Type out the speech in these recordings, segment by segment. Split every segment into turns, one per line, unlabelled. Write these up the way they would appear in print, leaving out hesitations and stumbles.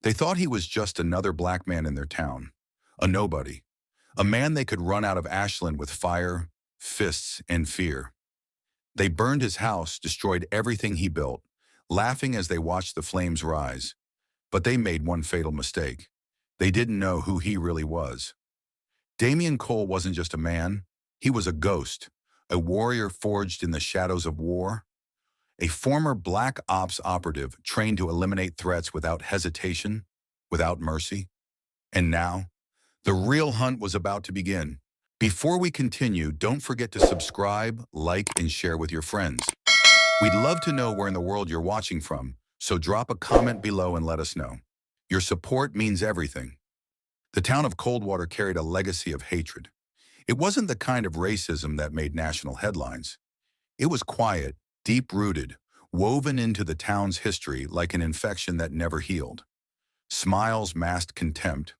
They thought he was just another black man in their town, a nobody, a man they could run out of Ashland with fire, fists, and fear. They burned his house, destroyed everything he built, laughing as they watched the flames rise. But they made one fatal mistake. They didn't know who he really was. Damian Cole wasn't just a man, he was a ghost, a warrior forged in the shadows of war, a former Black Ops operative trained to eliminate threats without hesitation, without mercy. And now, the real hunt was about to begin. Before we continue, don't forget to subscribe, like, and share with your friends. We'd love to know where in the world you're watching from, so drop a comment below and let us know. Your support means everything. The town of Coldwater carried a legacy of hatred. It wasn't the kind of racism that made national headlines. It was quiet, deep-rooted, woven into the town's history like an infection that never healed. Smiles masked contempt.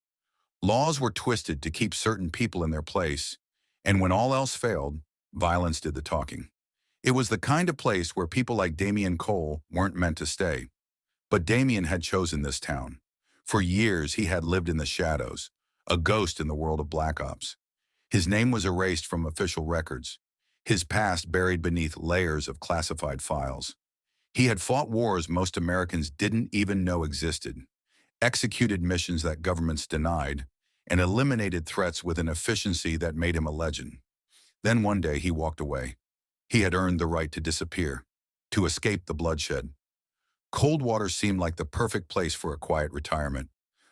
Laws were twisted to keep certain people in their place, and when all else failed, violence did the talking. It was the kind of place where people like Damian Cole weren't meant to stay. But Damian had chosen this town. For years, he had lived in the shadows, a ghost in the world of Black Ops. His name was erased from official records, his past buried beneath layers of classified files. He had fought wars most Americans didn't even know existed, executed missions that governments denied, and eliminated threats with an efficiency that made him a legend. Then one day he walked away. He had earned the right to disappear, to escape the bloodshed. Coldwater seemed like the perfect place for a quiet retirement.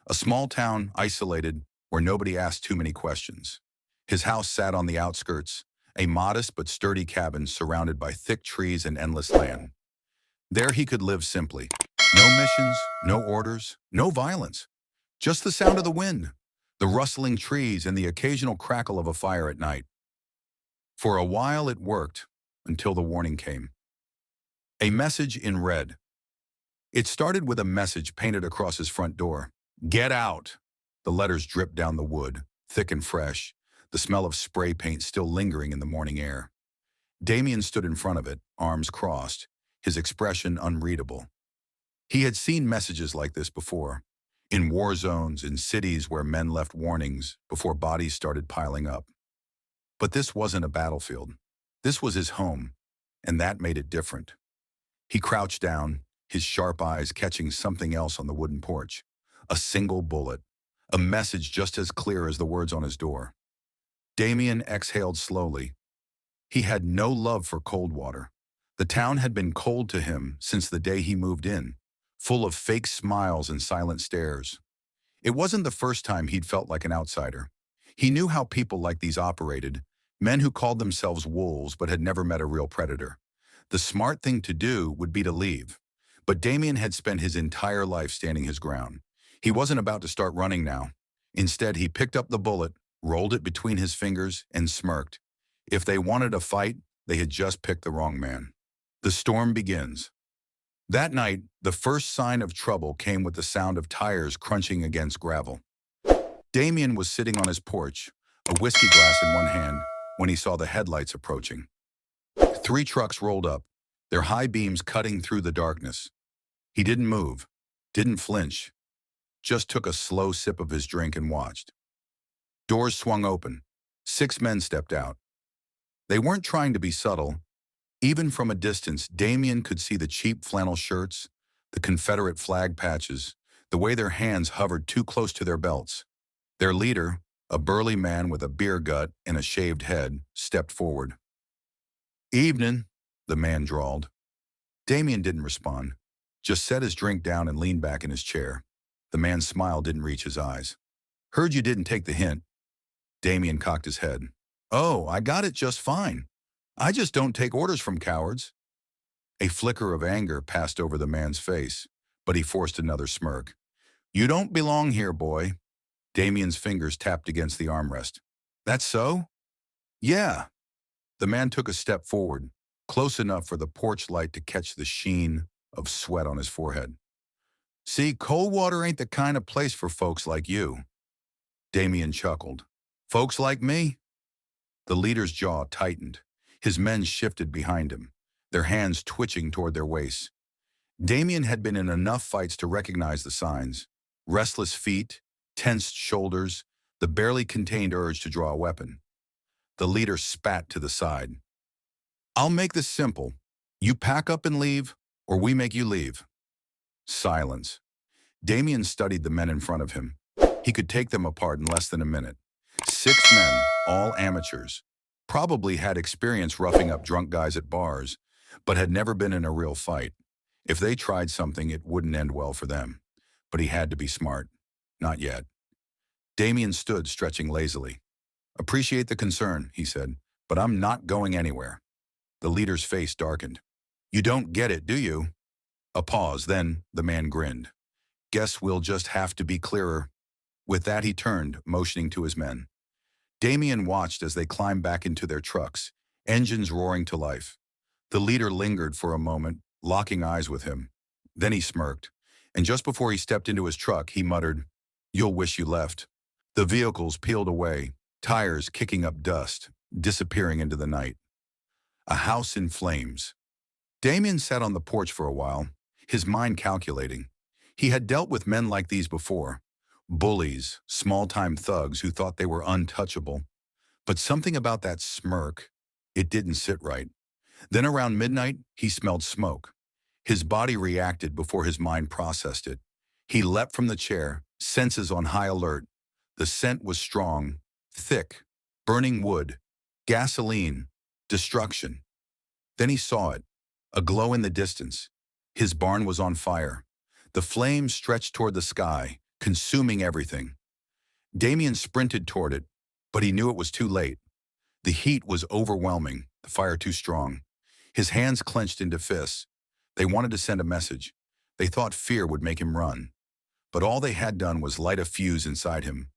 A small town, isolated, where nobody asked too many questions. His house sat on the outskirts, a modest but sturdy cabin surrounded by thick trees and endless land. There he could live simply. No missions, no orders, no violence. Just the sound of the wind, the rustling trees, and the occasional crackle of a fire at night. For a while it worked, until the warning came. A message in red. It started with a message painted across his front door. "Get out!" The letters dripped down the wood, thick and fresh, the smell of spray paint still lingering in the morning air. Damian stood in front of it, arms crossed, his expression unreadable. He had seen messages like this before, in war zones, in cities where men left warnings before bodies started piling up. But this wasn't a battlefield. This was his home, and that made it different. He crouched down, his sharp eyes catching something else on the wooden porch. A single bullet, a message just as clear as the words on his door. Damian exhaled slowly. He had no love for Coldwater. The town had been cold to him since the day he moved in, full of fake smiles and silent stares. It wasn't the first time he'd felt like an outsider. He knew how people like these operated, men who called themselves wolves but had never met a real predator. The smart thing to do would be to leave. But Damian had spent his entire life standing his ground. He wasn't about to start running now. Instead, he picked up the bullet, rolled it between his fingers, and smirked. If they wanted a fight, they had just picked the wrong man. The storm begins. That night, the first sign of trouble came with the sound of tires crunching against gravel. Damian was sitting on his porch, a whiskey glass in one hand, when he saw the headlights approaching. 3 trucks rolled up, their high beams cutting through the darkness. He didn't move, didn't flinch, just took a slow sip of his drink and watched. Doors swung open. 6 men stepped out. They weren't trying to be subtle. Even from a distance, Damian could see the cheap flannel shirts, the Confederate flag patches, the way their hands hovered too close to their belts. Their leader, a burly man with a beer gut and a shaved head, stepped forward. "Evening," the man drawled. Damian didn't respond, just set his drink down and leaned back in his chair. The man's smile didn't reach his eyes. "Heard you didn't take the hint." Damian cocked his head. "Oh, I got it just fine. I just don't take orders from cowards." A flicker of anger passed over the man's face, but he forced another smirk. "You don't belong here, boy." Damian's fingers tapped against the armrest. "That's so?" "Yeah." The man took a step forward, close enough for the porch light to catch the sheen of sweat on his forehead. "See, Coldwater ain't the kind of place for folks like you." Damian chuckled. "Folks like me?" The leader's jaw tightened. His men shifted behind him, their hands twitching toward their waists. Damian had been in enough fights to recognize the signs. Restless feet, tensed shoulders, the barely contained urge to draw a weapon. The leader spat to the side. "I'll make this simple. You pack up and leave, or we make you leave." Silence. Damian studied the men in front of him. He could take them apart in less than a minute. 6 men, all amateurs. Probably had experience roughing up drunk guys at bars, but had never been in a real fight. If they tried something, it wouldn't end well for them. But he had to be smart. Not yet. Damian stood, stretching lazily. "Appreciate the concern," he said, "but I'm not going anywhere." The leader's face darkened. "You don't get it, do you?" A pause, then the man grinned. "Guess we'll just have to be clearer." With that, he turned, motioning to his men. Damian watched as they climbed back into their trucks, engines roaring to life. The leader lingered for a moment, locking eyes with him. Then he smirked, and just before he stepped into his truck, he muttered, "You'll wish you left." The vehicles peeled away, tires kicking up dust, disappearing into the night. A house in flames. Damian sat on the porch for a while, his mind calculating. He had dealt with men like these before. Bullies, small-time thugs who thought they were untouchable. But something about that smirk, it didn't sit right. Then around midnight, he smelled smoke. His body reacted before his mind processed it. He leapt from the chair, senses on high alert. The scent was strong, thick, burning wood, gasoline, destruction. Then he saw it, a glow in the distance. His barn was on fire. The flames stretched toward the sky, consuming everything. Damian sprinted toward it, but he knew it was too late. The heat was overwhelming, the fire too strong. His hands clenched into fists. They wanted to send a message. They thought fear would make him run. But all they had done was light a fuse inside him.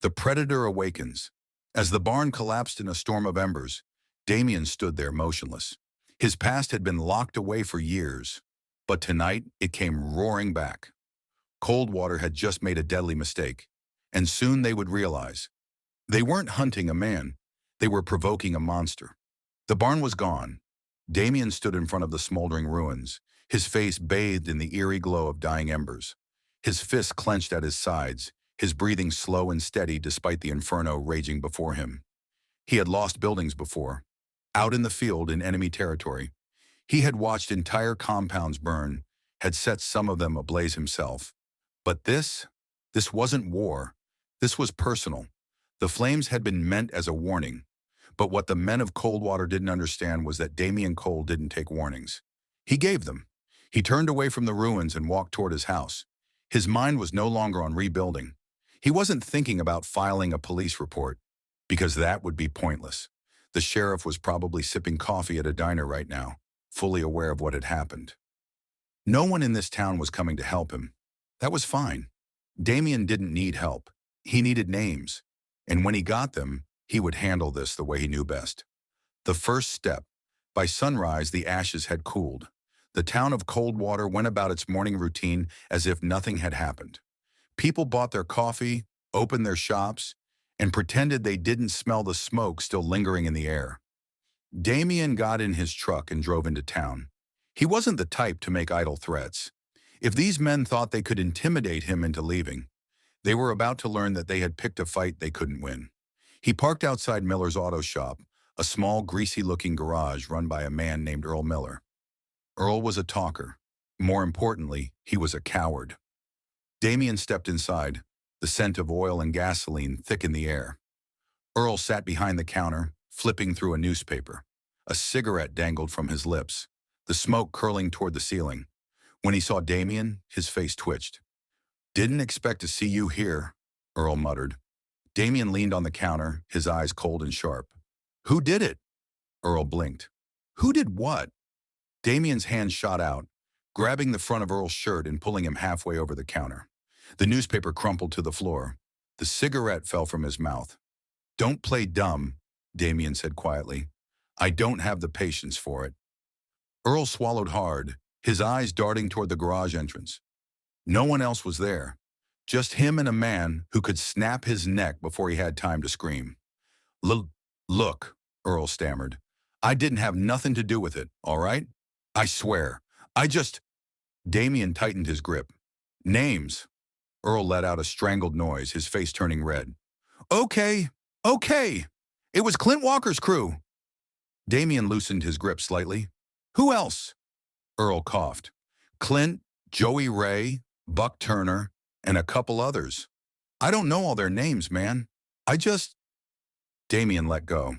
The predator awakens. As the barn collapsed in a storm of embers, Damian stood there motionless. His past had been locked away for years, but tonight it came roaring back. Coldwater had just made a deadly mistake, and soon they would realize. They weren't hunting a man, they were provoking a monster. The barn was gone. Damian stood in front of the smoldering ruins, his face bathed in the eerie glow of dying embers. His fists clenched at his sides, his breathing slow and steady despite the inferno raging before him. He had lost buildings before, out in the field in enemy territory. He had watched entire compounds burn, had set some of them ablaze himself. But this wasn't war. This was personal. The flames had been meant as a warning. But what the men of Coldwater didn't understand was that Damian Cole didn't take warnings. He gave them. He turned away from the ruins and walked toward his house. His mind was no longer on rebuilding. He wasn't thinking about filing a police report, because that would be pointless. The sheriff was probably sipping coffee at a diner right now, fully aware of what had happened. No one in this town was coming to help him. That was fine. Damian didn't need help. He needed names. And when he got them, he would handle this the way he knew best. The first step. By sunrise, the ashes had cooled. The town of Coldwater went about its morning routine as if nothing had happened. People bought their coffee, opened their shops, and pretended they didn't smell the smoke still lingering in the air. Damian got in his truck and drove into town. He wasn't the type to make idle threats. If these men thought they could intimidate him into leaving, they were about to learn that they had picked a fight they couldn't win. He parked outside Miller's auto shop, a small, greasy-looking garage run by a man named Earl Miller. Earl was a talker. More importantly, he was a coward. Damian stepped inside, the scent of oil and gasoline thick in the air. Earl sat behind the counter, flipping through a newspaper. A cigarette dangled from his lips, the smoke curling toward the ceiling. When he saw Damian, his face twitched. "Didn't expect to see you here," Earl muttered. Damian leaned on the counter, his eyes cold and sharp. "Who did it?" Earl blinked. "Who did what?" Damian's hand shot out, grabbing the front of Earl's shirt and pulling him halfway over the counter. The newspaper crumpled to the floor. The cigarette fell from his mouth. "Don't play dumb," Damian said quietly. "I don't have the patience for it." Earl swallowed hard, his eyes darting toward the garage entrance. No one else was there. Just him and a man who could snap his neck before he had time to scream. Look, Earl stammered. "I didn't have nothing to do with it, all right? I swear. I just—" Damian tightened his grip. "Names." Earl let out a strangled noise, his face turning red. Okay, okay. It was Clint Walker's crew. Damian loosened his grip slightly. Who else? Earl coughed. Clint, Joey Ray, Buck Turner, and a couple others. I don't know all their names, man. I just... Damian let go.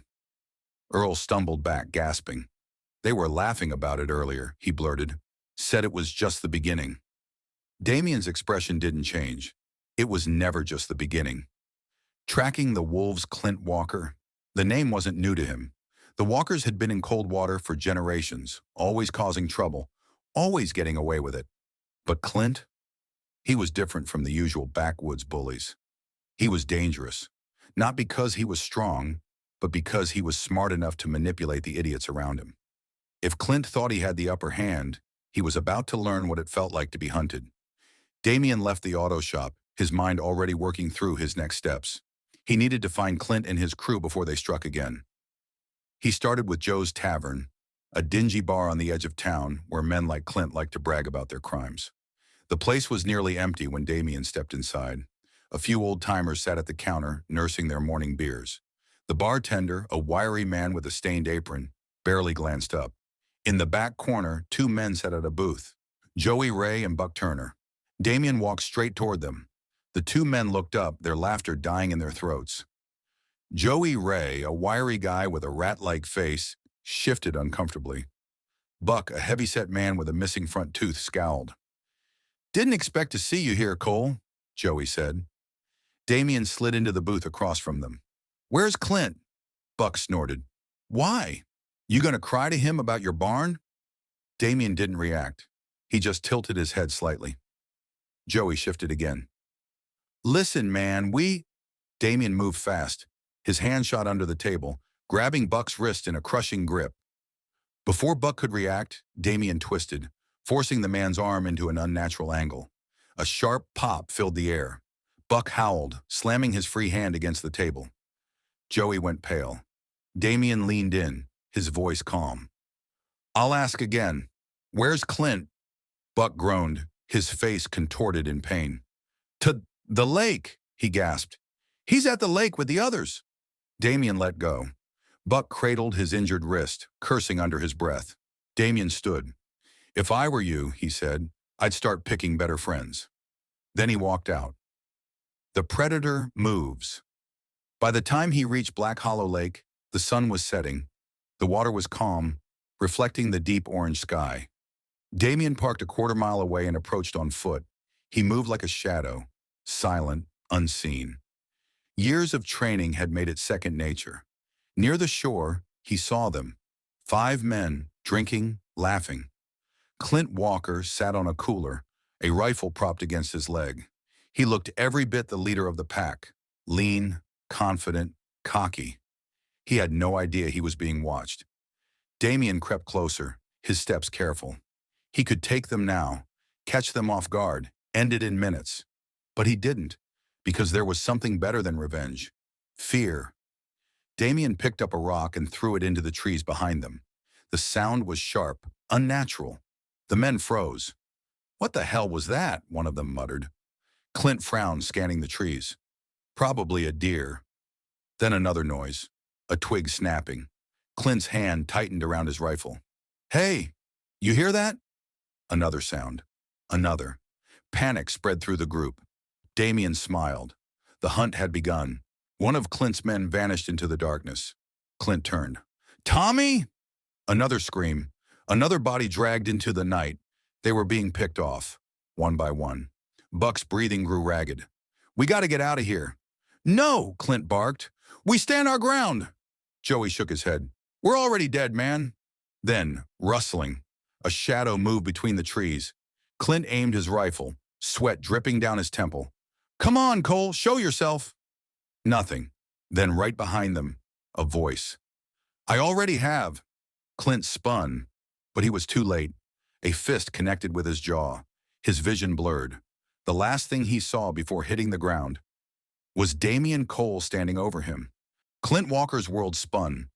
Earl stumbled back, gasping. They were laughing about it earlier, he blurted. Said it was just the beginning. Damian's expression didn't change. It was never just the beginning. Tracking the wolves' Clint Walker. The name wasn't new to him. The Walkers had been in Coldwater for generations, always causing trouble, always getting away with it. But Clint? He was different from the usual backwoods bullies. He was dangerous, not because he was strong, but because he was smart enough to manipulate the idiots around him. If Clint thought he had the upper hand, he was about to learn what it felt like to be hunted. Damian left the auto shop, his mind already working through his next steps. He needed to find Clint and his crew before they struck again. He started with Joe's Tavern, a dingy bar on the edge of town where men like Clint liked to brag about their crimes. The place was nearly empty when Damian stepped inside. A few old-timers sat at the counter, nursing their morning beers. The bartender, a wiry man with a stained apron, barely glanced up. In the back corner, two men sat at a booth, Joey Ray and Buck Turner. Damian walked straight toward them. The two men looked up, their laughter dying in their throats. Joey Ray, a wiry guy with a rat-like face, shifted uncomfortably. Buck, a heavy-set man with a missing front tooth, scowled. Didn't expect to see you here, Cole, Joey said. Damian slid into the booth across from them. Where's Clint? Buck snorted. Why? You gonna cry to him about your barn? Damian didn't react. He just tilted his head slightly. Joey shifted again. Listen, man, Damian moved fast. His hand shot under the table, grabbing Buck's wrist in a crushing grip. Before Buck could react, Damian twisted, forcing the man's arm into an unnatural angle. A sharp pop filled the air. Buck howled, slamming his free hand against the table. Joey went pale. Damian leaned in, his voice calm. I'll ask again. Where's Clint? Buck groaned, his face contorted in pain. To the lake, he gasped. He's at the lake with the others. Damian let go. Buck cradled his injured wrist, cursing under his breath. Damian stood. If I were you, he said, I'd start picking better friends. Then he walked out. The predator moves. By the time he reached Black Hollow Lake, the sun was setting. The water was calm, reflecting the deep orange sky. Damian parked a quarter-mile away and approached on foot. He moved like a shadow, silent, unseen. Years of training had made it second nature. Near the shore, he saw them. 5 men, drinking, laughing. Clint Walker sat on a cooler, a rifle propped against his leg. He looked every bit the leader of the pack, lean, confident, cocky. He had no idea he was being watched. Damian crept closer, his steps careful. He could take them now, catch them off guard, end it in minutes. But he didn't, because there was something better than revenge. Fear. Damian picked up a rock and threw it into the trees behind them. The sound was sharp, unnatural. The men froze. What the hell was that? One of them muttered. Clint frowned, scanning the trees. Probably a deer. Then another noise, a twig snapping. Clint's hand tightened around his rifle. Hey, you hear that? Another sound. Another. Panic spread through the group. Damian smiled. The hunt had begun. One of Clint's men vanished into the darkness. Clint turned. Tommy! Another scream. Another body dragged into the night. They were being picked off, one by one. Buck's breathing grew ragged. We gotta get out of here. No, Clint barked. We stand our ground. Joey shook his head. We're already dead, man. Then, rustling, a shadow moved between the trees. Clint aimed his rifle, sweat dripping down his temple. Come on, Cole, show yourself. Nothing. Then right behind them, a voice. I already have. Clint spun, but he was too late. A fist connected with his jaw. His vision blurred. The last thing he saw before hitting the ground was Damian Cole standing over him. Clint Walker's world spun.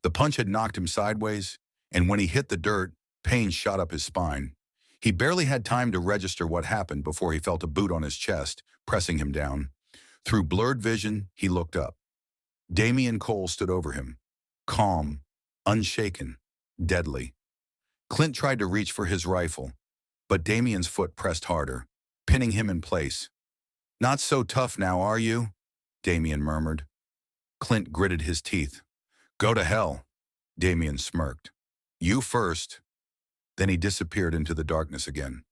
The punch had knocked him sideways, and when he hit the dirt, pain shot up his spine. He barely had time to register what happened before he felt a boot on his chest, pressing him down. Through blurred vision, he looked up. Damian Cole stood over him, calm, unshaken, deadly. Clint tried to reach for his rifle, but Damian's foot pressed harder, pinning him in place. "Not so tough now, are you?" Damian murmured. Clint gritted his teeth. "Go to hell." Damian smirked. "You first." Then he disappeared into the darkness again.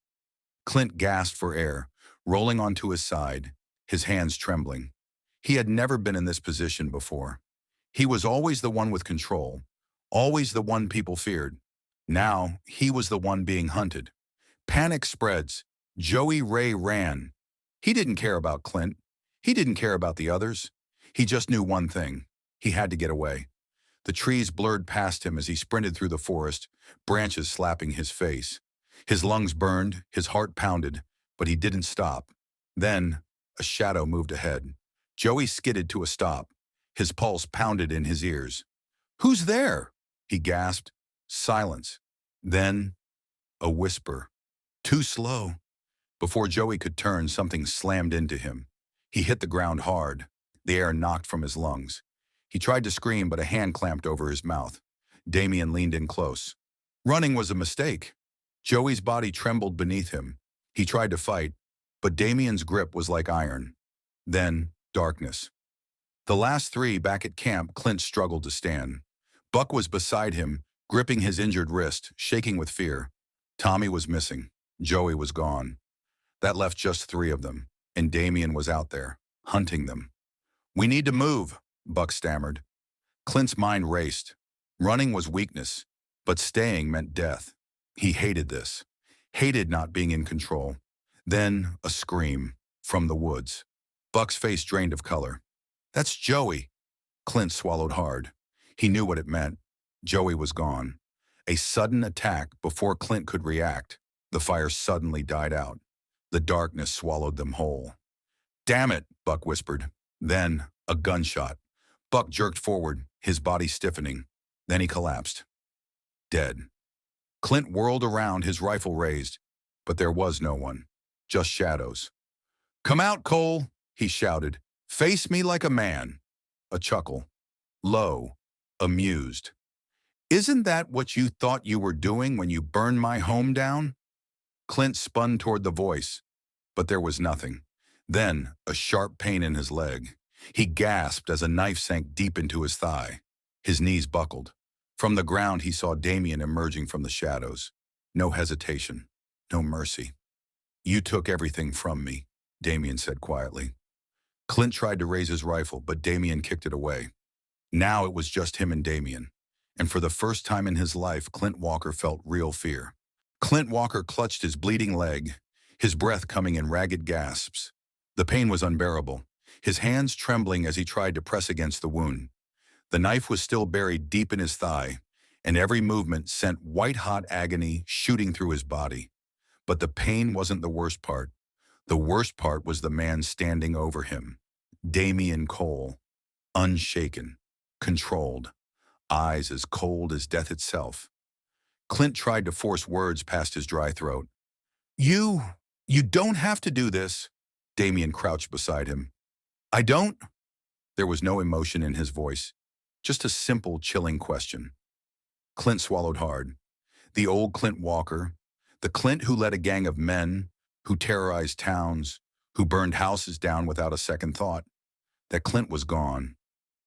Clint gasped for air, rolling onto his side, his hands trembling. He had never been in this position before. He was always the one with control, always the one people feared. Now, he was the one being hunted. Panic spreads. Joey Ray ran. He didn't care about Clint. He didn't care about the others. He just knew one thing. He had to get away. The trees blurred past him as he sprinted through the forest, branches slapping his face. His lungs burned, his heart pounded, but he didn't stop. Then, a shadow moved ahead. Joey skidded to a stop. His pulse pounded in his ears. "Who's there?" he gasped. Silence. Then, a whisper. "Too slow." Before Joey could turn, something slammed into him. He hit the ground hard. The air knocked from his lungs. He tried to scream, but a hand clamped over his mouth. Damian leaned in close. Running was a mistake. Joey's body trembled beneath him. He tried to fight, but Damian's grip was like iron. Then, darkness. The last three back at camp, Clint struggled to stand. Buck was beside him, gripping his injured wrist, shaking with fear. Tommy was missing. Joey was gone. That left just three of them, and Damian was out there, hunting them. "We need to move," Buck stammered. Clint's mind raced. Running was weakness, but staying meant death. He hated this. Hated not being in control. Then, a scream from the woods. Buck's face drained of color. "That's Joey." Clint swallowed hard. He knew what it meant. Joey was gone. A sudden attack before Clint could react. The fire suddenly died out. The darkness swallowed them whole. "Damn it," Buck whispered. Then, a gunshot. Buck jerked forward, his body stiffening. Then he collapsed. Dead. Clint whirled around, his rifle raised. But there was no one. Just shadows. "Come out, Cole," he shouted. "Face me like a man." A chuckle. Low. Amused. "Isn't that what you thought you were doing when you burned my home down?" Clint spun toward the voice, but there was nothing. Then, a sharp pain in his leg. He gasped as a knife sank deep into his thigh. His knees buckled. From the ground, he saw Damian emerging from the shadows. No hesitation. No mercy. "You took everything from me," Damian said quietly. Clint tried to raise his rifle, but Damian kicked it away. Now it was just him and Damian. And for the first time in his life, Clint Walker felt real fear. Clint Walker clutched his bleeding leg, his breath coming in ragged gasps. The pain was unbearable, his hands trembling as he tried to press against the wound. The knife was still buried deep in his thigh, and every movement sent white-hot agony shooting through his body. But the pain wasn't the worst part. The worst part was the man standing over him. Damian Cole, unshaken, controlled, eyes as cold as death itself. Clint tried to force words past his dry throat. You don't have to do this." Damian crouched beside him. "I don't?" There was no emotion in his voice, just a simple, chilling question. Clint swallowed hard. The old Clint Walker, the Clint who led a gang of men, who terrorized towns, who burned houses down without a second thought. That Clint was gone,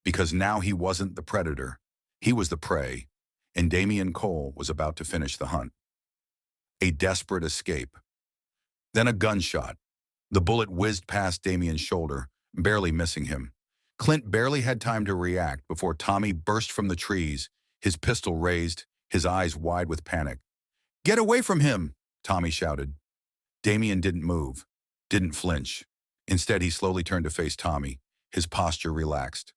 because now he wasn't the predator. He was the prey, and Damian Cole was about to finish the hunt. A desperate escape. Then a gunshot. The bullet whizzed past Damian's shoulder, barely missing him. Clint barely had time to react before Tommy burst from the trees, his pistol raised, his eyes wide with panic. "Get away from him!" Tommy shouted. Damian didn't move, didn't flinch. Instead, he slowly turned to face Tommy, his posture relaxed.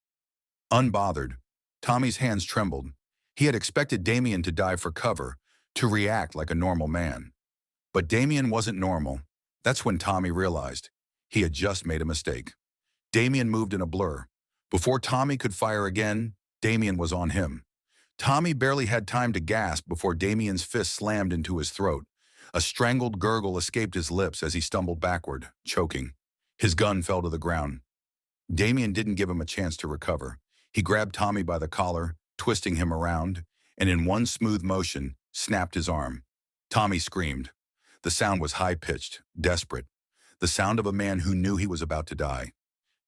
Unbothered, Tommy's hands trembled. He had expected Damian to dive for cover, to react like a normal man. But Damian wasn't normal. That's when Tommy realized he had just made a mistake. Damian moved in a blur. Before Tommy could fire again, Damian was on him. Tommy barely had time to gasp before Damian's fist slammed into his throat. A strangled gurgle escaped his lips as he stumbled backward, choking. His gun fell to the ground. Damian didn't give him a chance to recover. He grabbed Tommy by the collar, twisting him around, and in one smooth motion, snapped his arm. Tommy screamed. The sound was high-pitched, desperate, the sound of a man who knew he was about to die.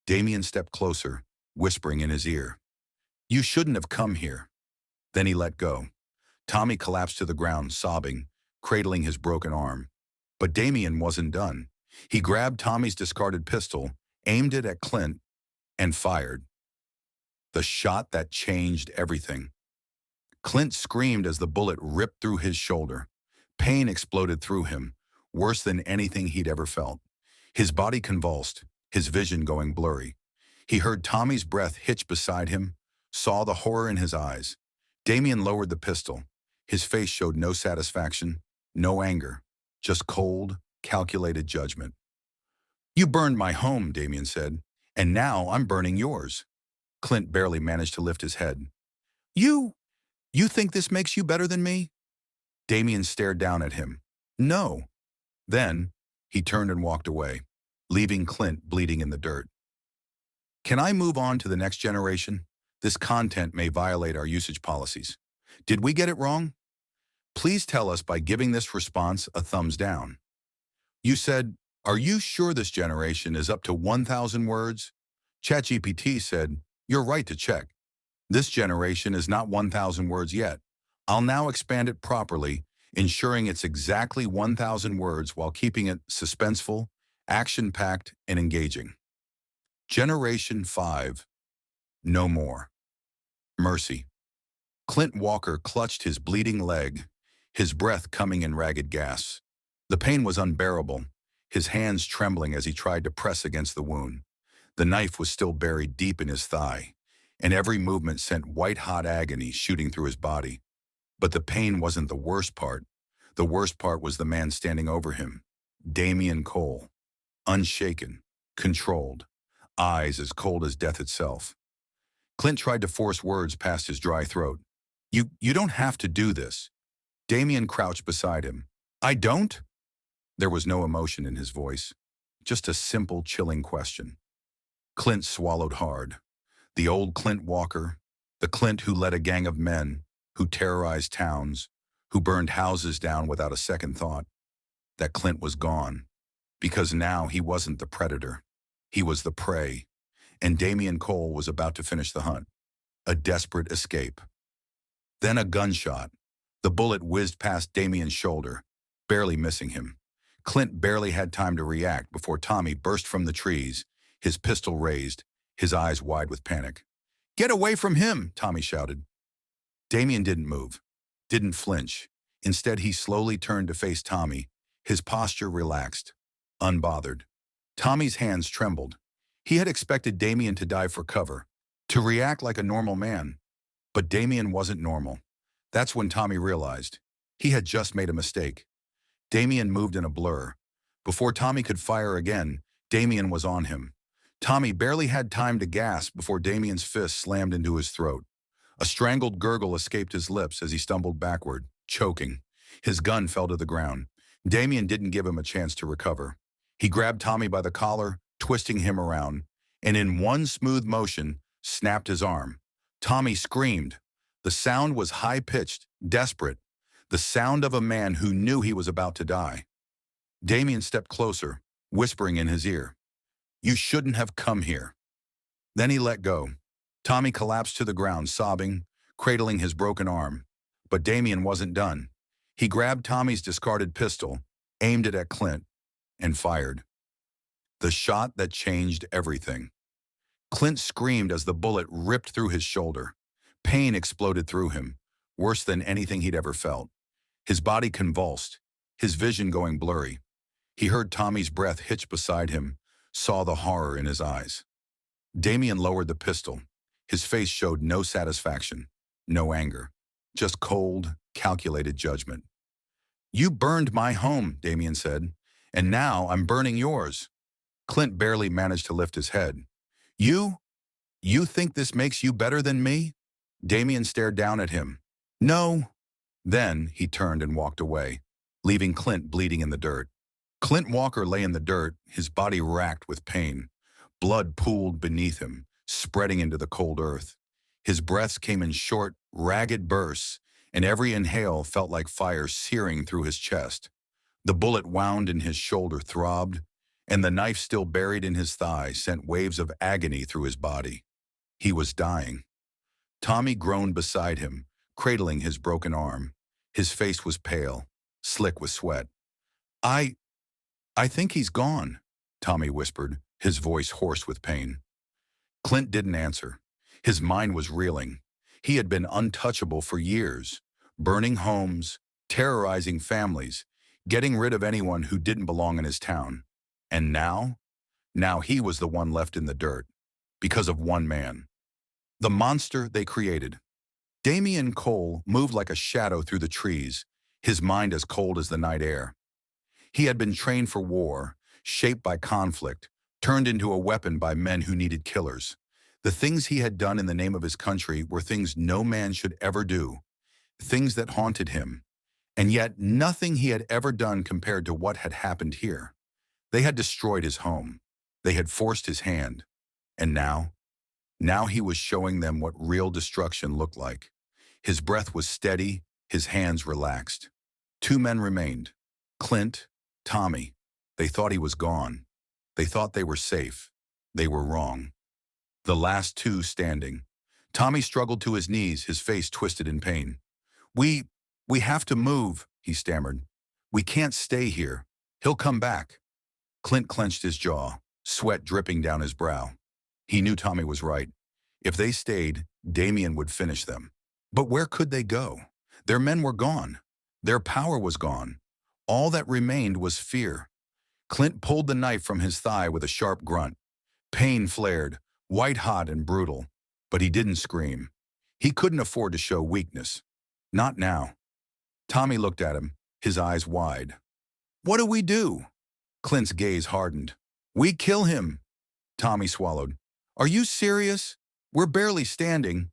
Damian stepped closer, whispering in his ear, "You shouldn't have come here." Then he let go. Tommy collapsed to the ground, sobbing, cradling his broken arm. But Damian wasn't done. He grabbed Tommy's discarded pistol, aimed it at Clint, and fired. The shot that changed everything. Clint screamed as the bullet ripped through his shoulder. Pain exploded through him, worse than anything he'd ever felt. His body convulsed, his vision going blurry. He heard Tommy's breath hitch beside him, saw the horror in his eyes. Damian lowered the pistol. His face showed no satisfaction, no anger, just cold, calculated judgment. "You burned my home," Damian said, "and now I'm burning yours." Clint barely managed to lift his head. You think this makes you better than me?" Damian stared down at him. "No." Then, he turned and walked away, leaving Clint bleeding in the dirt. Can I move on to the next generation? This content may violate our usage policies. Did we get it wrong? Please tell us by giving this response a thumbs down. You said, "Are you sure this generation is up to 1,000 words?" ChatGPT said, "You're right to check. This generation is not 1,000 words yet. I'll now expand it properly, ensuring it's exactly 1,000 words while keeping it suspenseful, action-packed, and engaging." Generation 5. No more. Mercy. Clint Walker clutched his bleeding leg, his breath coming in ragged gasps. The pain was unbearable, his hands trembling as he tried to press against the wound. The knife was still buried deep in his thigh, and every movement sent white-hot agony shooting through his body. But the pain wasn't the worst part. The worst part was the man standing over him, Damian Cole, unshaken, controlled, eyes as cold as death itself. Clint tried to force words past his dry throat. You don't have to do this." Damian crouched beside him. "I don't?" There was no emotion in his voice, just a simple, chilling question. Clint swallowed hard. The old Clint Walker, the Clint who led a gang of men, who terrorized towns, who burned houses down without a second thought. That Clint was gone, because now he wasn't the predator. He was the prey, and Damian Cole was about to finish the hunt. A desperate escape. Then a gunshot. The bullet whizzed past Damian's shoulder, barely missing him. Clint barely had time to react before Tommy burst from the trees, his pistol raised, his eyes wide with panic. "Get away from him!" Tommy shouted. Damian didn't move, didn't flinch. Instead, he slowly turned to face Tommy, his posture relaxed, unbothered. Tommy's hands trembled. He had expected Damian to dive for cover, to react like a normal man. But Damian wasn't normal. That's when Tommy realized. He had just made a mistake. Damian moved in a blur. Before Tommy could fire again, Damian was on him. Tommy barely had time to gasp before Damian's fist slammed into his throat. A strangled gurgle escaped his lips as he stumbled backward, choking. His gun fell to the ground. Damian didn't give him a chance to recover. He grabbed Tommy by the collar, twisting him around, and in one smooth motion, snapped his arm. Tommy screamed. The sound was high-pitched, desperate, the sound of a man who knew he was about to die. Damian stepped closer, whispering in his ear, "You shouldn't have come here." Then he let go. Tommy collapsed to the ground, sobbing, cradling his broken arm. But Damian wasn't done. He grabbed Tommy's discarded pistol, aimed it at Clint, and fired. The shot that changed everything. Clint screamed as the bullet ripped through his shoulder. Pain exploded through him, worse than anything he'd ever felt. His body convulsed, his vision going blurry. He heard Tommy's breath hitch beside him, saw the horror in his eyes. Damian lowered the pistol. His face showed no satisfaction, no anger, just cold, calculated judgment. "You burned my home," Damian said, "and now I'm burning yours." Clint barely managed to lift his head. You think this makes you better than me?" Damian stared down at him. "No." Then he turned and walked away, leaving Clint bleeding in the dirt. Clint Walker lay in the dirt, his body racked with pain. Blood pooled beneath him, spreading into the cold earth. His breaths came in short, ragged bursts, and every inhale felt like fire searing through his chest. The bullet wound in his shoulder throbbed, and the knife still buried in his thigh sent waves of agony through his body. He was dying. Tommy groaned beside him, cradling his broken arm. His face was pale, slick with sweat. I, I think he's gone, Tommy whispered, his voice hoarse with pain. Clint didn't answer. His mind was reeling. He had been untouchable for years, burning homes, terrorizing families, getting rid of anyone who didn't belong in his town. And now? Now he was the one left in the dirt, because of one man. The monster they created. Damian Cole moved like a shadow through the trees, his mind as cold as the night air. He had been trained for war, shaped by conflict, turned into a weapon by men who needed killers. The things he had done in the name of his country were things no man should ever do, things that haunted him. And yet nothing he had ever done compared to what had happened here. They had destroyed his home. They had forced his hand. And now he was showing them what real destruction looked like. His breath was steady, his hands relaxed. Two men remained. Clint, Tommy. They thought he was gone. They thought they were safe. They were wrong. The last two standing. Tommy struggled to his knees, his face twisted in pain. We have to move, he stammered. We can't stay here. He'll come back. Clint clenched his jaw, sweat dripping down his brow. He knew Tommy was right. If they stayed, Damian would finish them. But where could they go? Their men were gone. Their power was gone. All that remained was fear. Clint pulled the knife from his thigh with a sharp grunt. Pain flared, white-hot and brutal, but he didn't scream. He couldn't afford to show weakness. Not now. Tommy looked at him, his eyes wide. What do we do? Clint's gaze hardened. We kill him. Tommy swallowed. Are you serious? We're barely standing.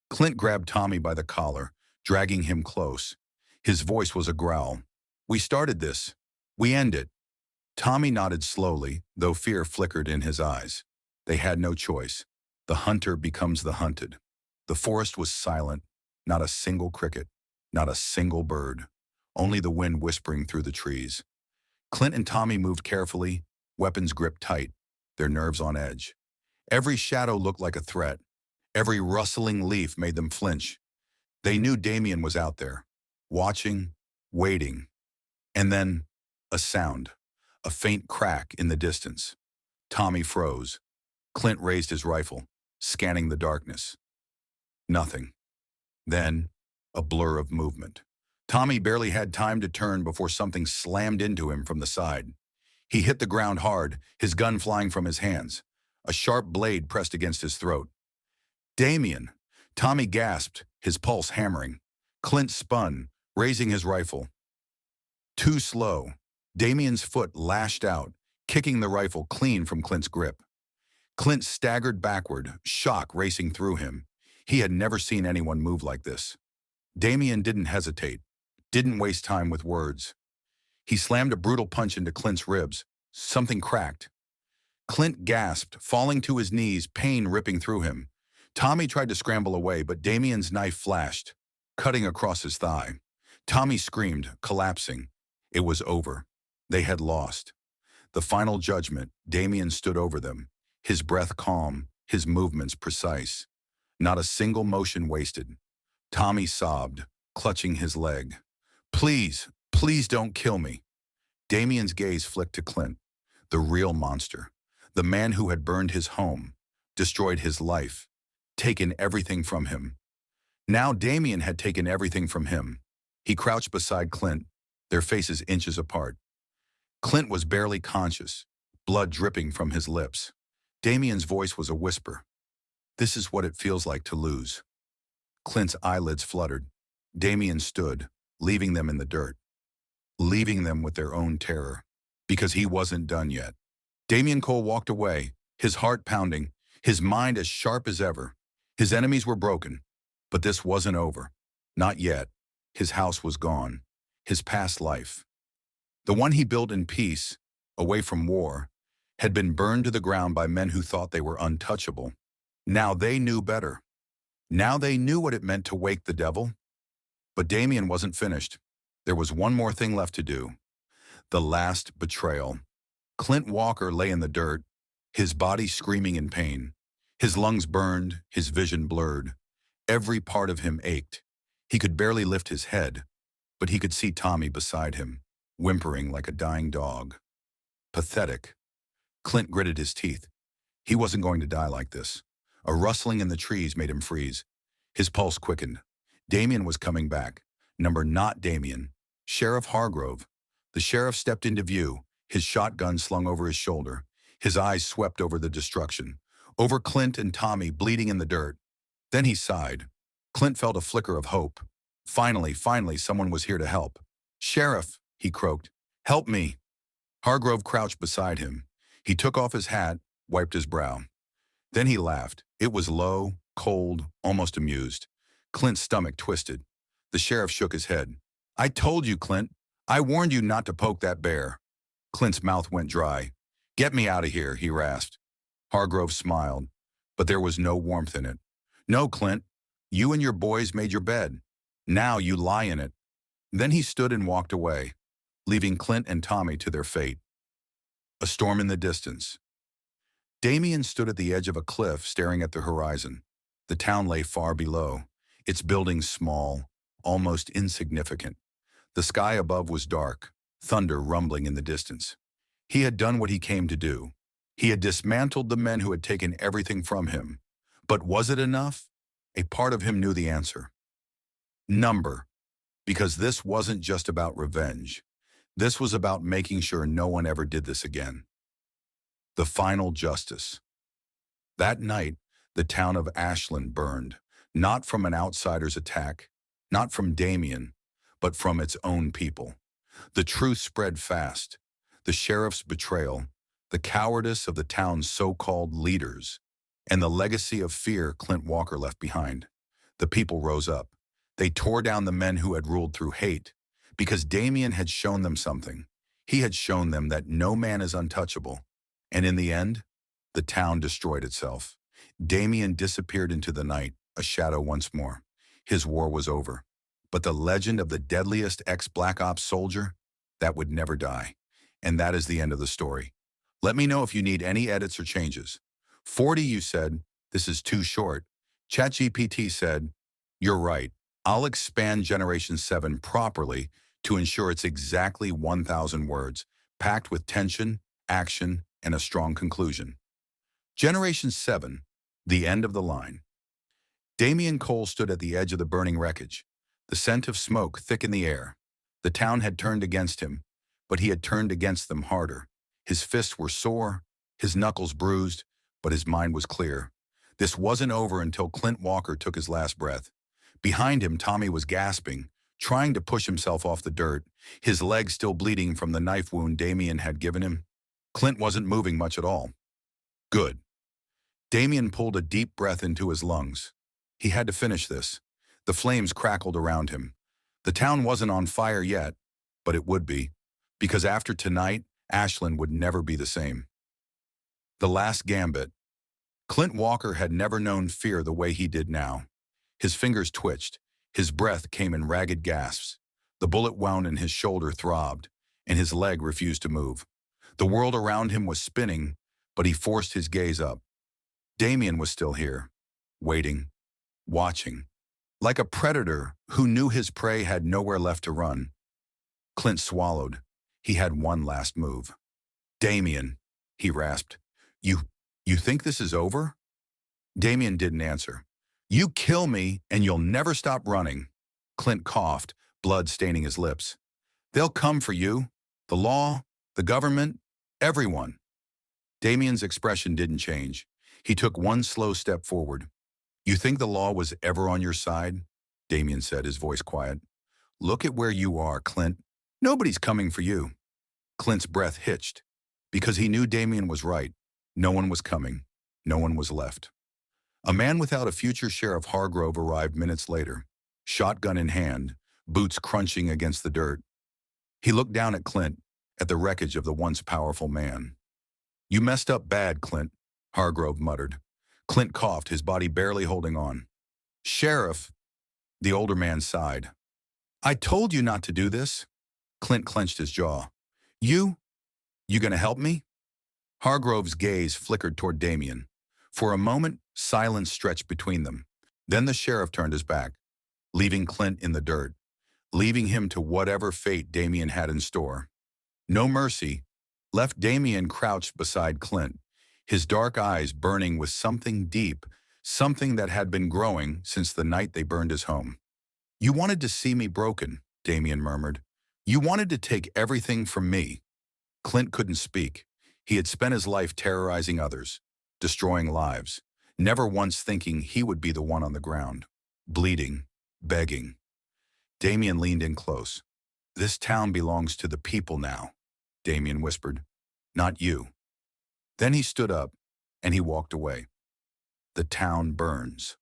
Clint grabbed Tommy by the collar, dragging him close. His voice was a growl. We started this. We end it. Tommy nodded slowly, though fear flickered in his eyes. They had no choice. The hunter becomes the hunted. The forest was silent, not a single cricket, not a single bird, only the wind whispering through the trees. Clint and Tommy moved carefully, weapons gripped tight, their nerves on edge. Every shadow looked like a threat. Every rustling leaf made them flinch. They knew Damian was out there, watching, waiting. And then, a sound, a faint crack in the distance. Tommy froze. Clint raised his rifle, scanning the darkness. Nothing. Then, a blur of movement. Tommy barely had time to turn before something slammed into him from the side. He hit the ground hard, his gun flying from his hands. A sharp blade pressed against his throat. Damian! Tommy gasped, his pulse hammering. Clint spun, raising his rifle. Too slow. Damian's foot lashed out, kicking the rifle clean from Clint's grip. Clint staggered backward, shock racing through him. He had never seen anyone move like this. Damian didn't hesitate, didn't waste time with words. He slammed a brutal punch into Clint's ribs. Something cracked. Clint gasped, falling to his knees, pain ripping through him. Tommy tried to scramble away, but Damian's knife flashed, cutting across his thigh. Tommy screamed, collapsing. It was over. They had lost. The final judgment, Damian stood over them, his breath calm, his movements precise. Not a single motion wasted. Tommy sobbed, clutching his leg. Please, please don't kill me. Damian's gaze flicked to Clint, the real monster, the man who had burned his home, destroyed his life, taken everything from him. Now Damian had taken everything from him. He crouched beside Clint, their faces inches apart. Clint was barely conscious, blood dripping from his lips. Damian's voice was a whisper. This is what it feels like to lose. Clint's eyelids fluttered. Damian stood, leaving them in the dirt, leaving them with their own terror, because he wasn't done yet. Damian Cole walked away, his heart pounding, his mind as sharp as ever. His enemies were broken, but this wasn't over. Not yet. His house was gone. His past life, The one he built in peace, away from war, had been burned to the ground by men who thought they were untouchable. Now they knew better. Now they knew what it meant to wake the devil. But Damian wasn't finished. There was one more thing left to do. The last betrayal. Clint Walker lay in the dirt, his body screaming in pain. His lungs burned, his vision blurred. Every part of him ached. He could barely lift his head, but he could see Tommy beside him, whimpering like a dying dog. Pathetic. Clint gritted his teeth. He wasn't going to die like this. A rustling in the trees made him freeze. His pulse quickened. Damian was coming back. Number not Damian. Sheriff Hargrove. The sheriff stepped into view, his shotgun slung over his shoulder. His eyes swept over the destruction, over Clint and Tommy bleeding in the dirt. Then he sighed. Clint felt a flicker of hope. Finally, someone was here to help. "Sheriff," he croaked, "help me." Hargrove crouched beside him. He took off his hat, wiped his brow. Then he laughed. It was low, cold, almost amused. Clint's stomach twisted. The sheriff shook his head. "I told you, Clint. I warned you not to poke that bear." Clint's mouth went dry. "Get me out of here," he rasped. Hargrove smiled, but there was no warmth in it. "No, Clint. You and your boys made your bed. Now you lie in it." Then he stood and walked away, leaving Clint and Tommy to their fate. A storm in the distance. Damian stood at the edge of a cliff staring at the horizon. The town lay far below, its buildings small, almost insignificant. The sky above was dark, thunder rumbling in the distance. He had done what he came to do. He had dismantled the men who had taken everything from him. But was it enough? A part of him knew the answer. Number. Because this wasn't just about revenge. This was about making sure no one ever did this again. The final justice. That night, the town of Ashland burned, not from an outsider's attack, not from Damian, but from its own people. The truth spread fast. The sheriff's betrayal, the cowardice of the town's so-called leaders, and the legacy of fear Clint Walker left behind. The people rose up. They tore down the men who had ruled through hate, because Damian had shown them something. He had shown them that no man is untouchable. And in the end, the town destroyed itself. Damian disappeared into the night, a shadow once more. His war was over. But the legend of the deadliest ex-Black Ops soldier, that would never die. And that is the end of the story. Let me know if you need any edits or changes. 40, you said, this is too short. ChatGPT said, you're right. I'll expand Generation 7 properly to ensure it's exactly 1,000 words, packed with tension, action, and a strong conclusion. Generation 7, the end of the line. Damian Cole stood at the edge of the burning wreckage, the scent of smoke thick in the air. The town had turned against him, but he had turned against them harder. His fists were sore, his knuckles bruised, but his mind was clear. This wasn't over until Clint Walker took his last breath. Behind him, Tommy was gasping, trying to push himself off the dirt, his leg still bleeding from the knife wound Damian had given him. Clint wasn't moving much at all. Good. Damian pulled a deep breath into his lungs. He had to finish this. The flames crackled around him. The town wasn't on fire yet, but it would be, because after tonight, Ashland would never be the same. The last gambit. Clint Walker had never known fear the way he did now. His fingers twitched. His breath came in ragged gasps. The bullet wound in his shoulder throbbed, and his leg refused to move. The world around him was spinning, but he forced his gaze up. Damian was still here, waiting, watching, like a predator who knew his prey had nowhere left to run. Clint swallowed. He had one last move. "Damian," he rasped, You think this is over?" Damian didn't answer. "You kill me, and you'll never stop running." Clint coughed, blood staining his lips. "They'll come for you. The law, the government, everyone." Damian's expression didn't change. He took one slow step forward. "You think the law was ever on your side?" Damian said, his voice quiet. "Look at where you are, Clint. Nobody's coming for you." Clint's breath hitched, because he knew Damian was right. No one was coming. No one was left. A man without a future, Sheriff Hargrove, arrived minutes later, shotgun in hand, boots crunching against the dirt. He looked down at Clint, at the wreckage of the once powerful man. "You messed up bad, Clint," Hargrove muttered. Clint coughed, his body barely holding on. "Sheriff," the older man sighed. "I told you not to do this." Clint clenched his jaw. You gonna help me?" Hargrove's gaze flickered toward Damian. For a moment, silence stretched between them. Then the sheriff turned his back, leaving Clint in the dirt, leaving him to whatever fate Damian had in store. No mercy left Damian crouched beside Clint, his dark eyes burning with something deep, something that had been growing since the night they burned his home. "You wanted to see me broken," Damian murmured. "You wanted to take everything from me." Clint couldn't speak. He had spent his life terrorizing others, destroying lives, never once thinking he would be the one on the ground, bleeding, begging. Damian leaned in close. "This town belongs to the people now," Damian whispered. "Not you." Then he stood up, and he walked away. The town burns.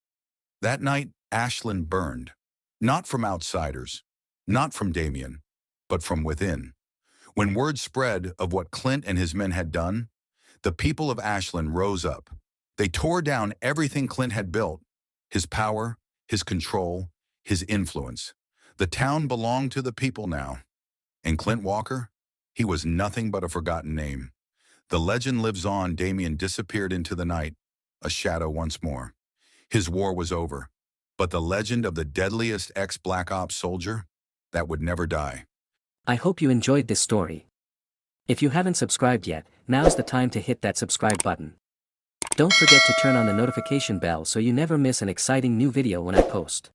That night, Ashland burned. Not from outsiders, not from Damian, but from within. When word spread of what Clint and his men had done, the people of Ashland rose up. They tore down everything Clint had built, his power, his control, his influence. The town belonged to the people now. And Clint Walker? He was nothing but a forgotten name. The legend lives on. Damian disappeared into the night, a shadow once more. His war was over. But the legend of the deadliest ex-Black Ops soldier, that would never die.
I hope you enjoyed this story. If you haven't subscribed yet, now's the time to hit that subscribe button. Don't forget to turn on the notification bell so you never miss an exciting new video when I post.